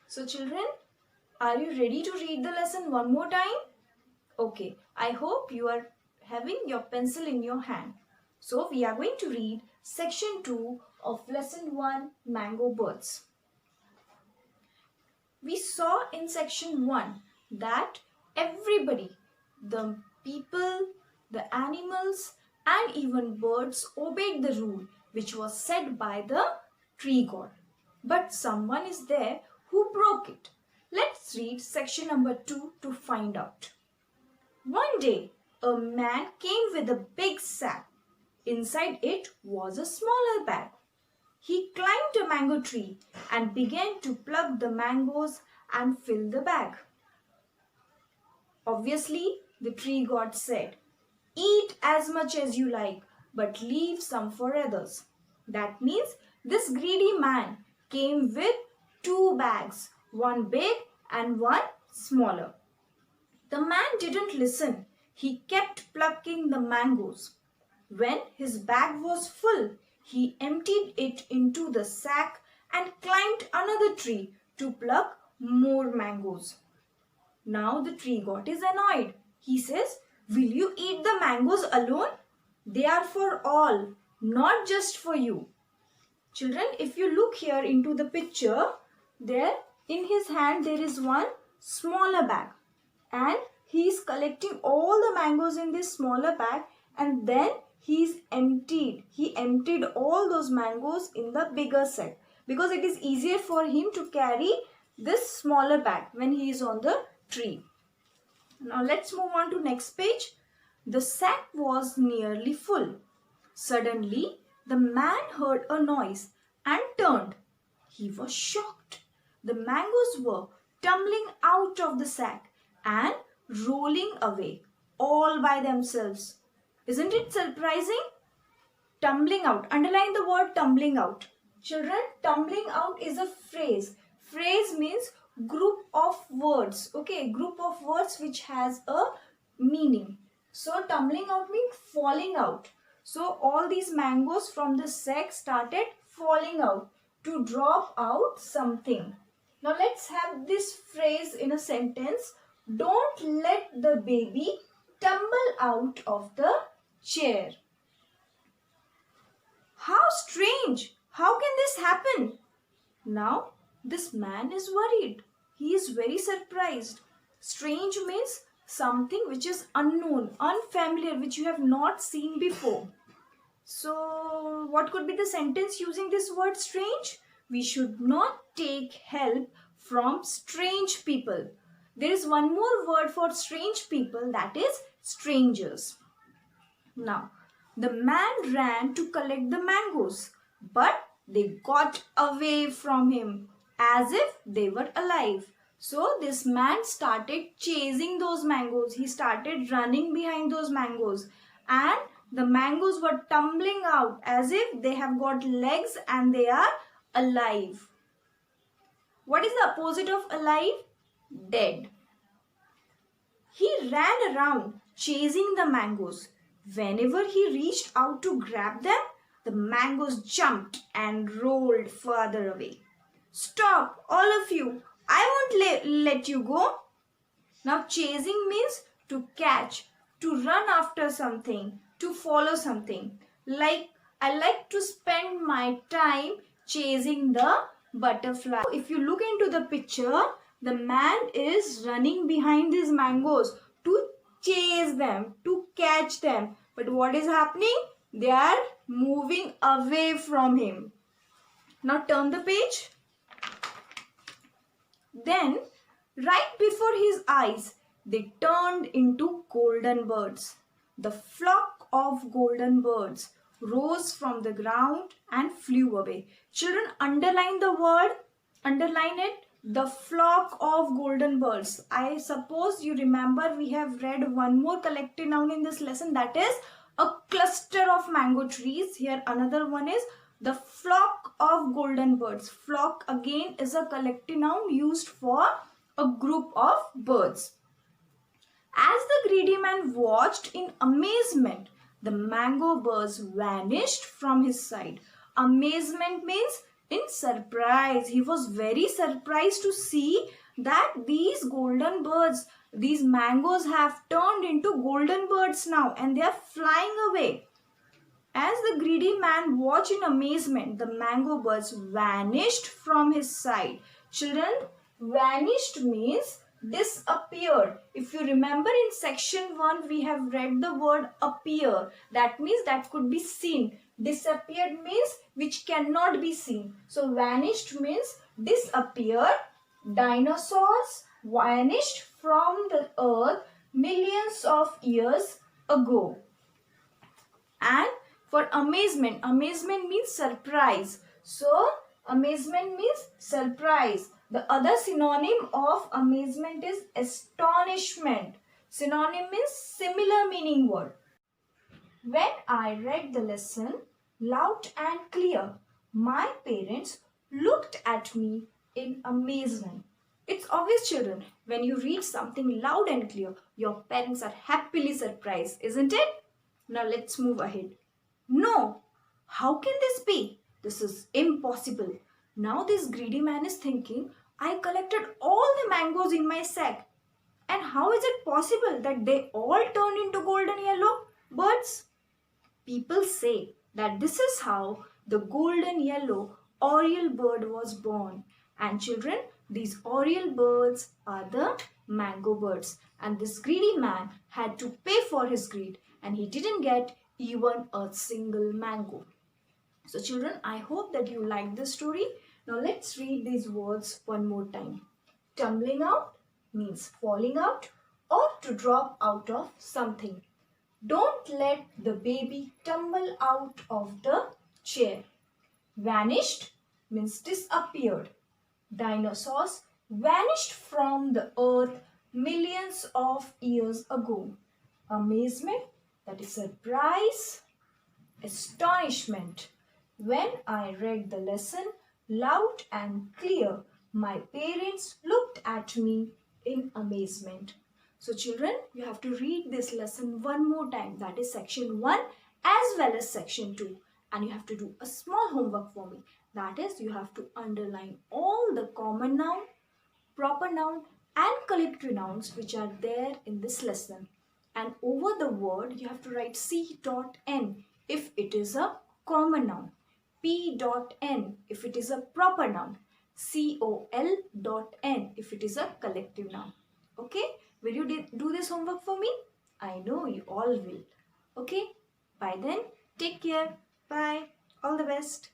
So children, are you ready to read the lesson one more time? Okay, I hope you are having your pencil in your hand. So we are going to read section 2 of lesson 1, Mango Birds. We saw in section 1 that everybody, the people, the animals and even birds obeyed the rule which was set by the tree god. But someone is there who broke it. Let's read section number 2 to find out. One day, a man came with a big sack. Inside it was a smaller bag. He climbed a mango tree and began to pluck the mangoes and fill the bag. Obviously, the tree god said, "Eat as much as you like, but leave some for others." That means this greedy man came with 2 bags, one big and one smaller. The man didn't listen. He kept plucking the mangoes. When his bag was full, he emptied it into the sack and climbed another tree to pluck more mangoes. Now the tree god is annoyed. He says, "Will you eat the mangoes alone? They are for all, not just for you." Children, if you look here into the picture, there in his hand there is one smaller bag and he is collecting all the mangoes in this smaller bag and then he emptied all those mangoes in the bigger sack because it is easier for him to carry this smaller bag when he is on the tree. Now let's move on to next page. The sack was nearly full. Suddenly the man heard a noise and turned. He was shocked. The mangoes were tumbling out of the sack and rolling away all by themselves. Isn't it surprising? Tumbling out. Underline the word tumbling out. Children, tumbling out is a phrase. Phrase means group of words. Okay, group of words which has a meaning. So tumbling out means falling out. So all these mangoes from the sack started falling out to drop out something. Now let's have this phrase in a sentence. Don't let the baby tumble out of the chair. How strange! How can this happen? Now this man is worried. He is very surprised. Strange means something which is unknown, unfamiliar, which you have not seen before. So what could be the sentence using this word strange? We should not take help from strange people. There is one more word for strange people, that is strangers. Now, the man ran to collect the mangoes, but they got away from him as if they were alive. So this man started chasing those mangoes. He started running behind those mangoes and the mangoes were tumbling out as if they have got legs and they are alive. What is the opposite of alive? Dead. He ran around chasing the mangoes. Whenever he reached out to grab them, the mangoes jumped and rolled further away. "Stop, all of you. I won't let you go." Now chasing means to catch, to run after something, to follow something. Like I like to spend my time chasing the butterfly. If you look into the picture, the man is running behind these mangoes to chase them, to catch them. But what is happening? They are moving away from him. Now turn the page. Then, right before his eyes, they turned into golden birds. The flock of golden birds rose from the ground and flew away. Children, underline the word, underline it, the flock of golden birds. I suppose you remember we have read one more collective noun in this lesson, that is a cluster of mango trees. Here another one is the flock of golden birds. Flock again is a collective noun used for a group of birds. As the greedy man watched in amazement, the mango birds vanished from his sight. Amazement means in surprise. He was very surprised to see that these golden birds, these mangoes have turned into golden birds now and they are flying away. As the greedy man watched in amazement, the mango birds vanished from his sight. Children, vanished means disappeared. If you remember in section 1, we have read the word appear. That means that could be seen. Disappeared means which cannot be seen. So vanished means disappeared. Dinosaurs vanished from the earth millions of years ago. And for amazement, amazement means surprise. So amazement means surprise. The other synonym of amazement is astonishment. Synonym means similar meaning word. When I read the lesson loud and clear, my parents looked at me in amazement. It's obvious, children, when you read something loud and clear, your parents are happily surprised, isn't it? Now let's move ahead. No, how can this be? This is impossible. Now this greedy man is thinking, I collected all the mangoes in my sack. And how is it possible that they all turned into golden yellow birds? People say that this is how the golden yellow oriole bird was born. And children, these oriole birds are the mango birds. And this greedy man had to pay for his greed and he didn't get even a single mango. So children, I hope that you liked this story. Now let's read these words one more time. Tumbling out means falling out or to drop out of something. Don't let the baby tumble out of the chair. Vanished means disappeared. Dinosaurs vanished from the earth millions of years ago. Amazement, that is surprise. Astonishment. When I read the lesson loud and clear, my parents looked at me in amazement. So children, you have to read this lesson one more time. That is section 1 as well as section 2. And you have to do a small homework for me. That is, you have to underline all the common noun, proper noun and collective nouns which are there in this lesson. And over the word, you have to write C.N if it is a common noun, P.N if it is a proper noun, COL.N if it is a collective noun. Okay? Will you do this homework for me? I know you all will. Okay? By then, take care. Bye. All the best.